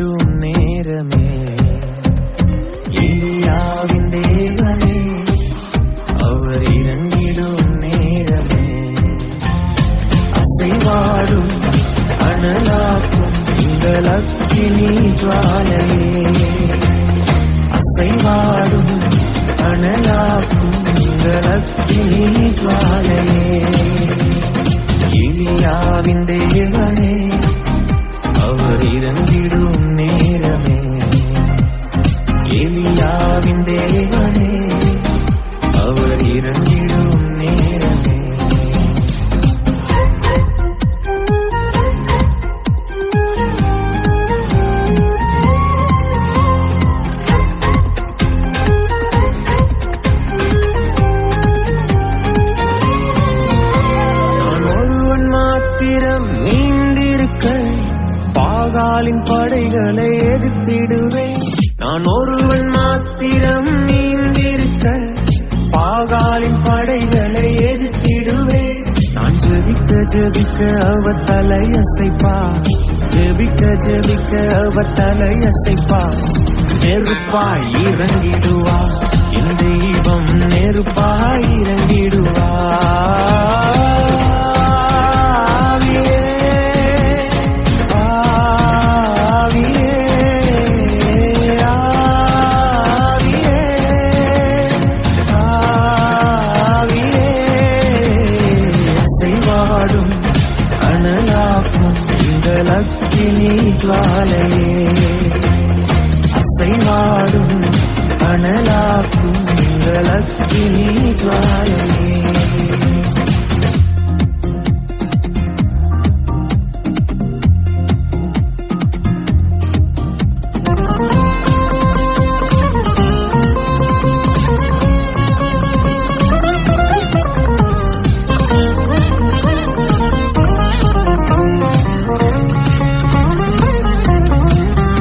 இறங்கிடும் நேரமே எலியாவின் தேவனே அவர் இறங்கிடும் நேரமே அசைவாடும் அனலாக்கும் எங்கள் அக்கினி ஜுவாலையே அசைவாடும் அனலாக்கும் எங்கள் அக்கினி ஜுவாலையே எலியாவின் தேவனே அவர் இறங்கிடும் நேரமே எலியாவின் தேவனே அவர் இறங்கிடும் நேரமே பாகாலின் படைகளை எதிர்த்திடுவேன் நான் ஒருவன் மாத்திரம் நீந்திருக்க பாகாலின் படைகளை எதிர்த்திடுவேன் நான் ஜெபிக்க ஜெபிக்க அவர் தலையசைப்பா ஜெபிக்க ஜெபிக்க அவர் தலையசைப்பா நெருப்பாய் இறங்கிடுவா என் தெய்வம் நெருப்பாய் இறங்கிடுவா அக்கினி ஜுவாலையே அசைவாடும் அனலாக்கும் எங்கள் அக்கினி ஜுவாலையே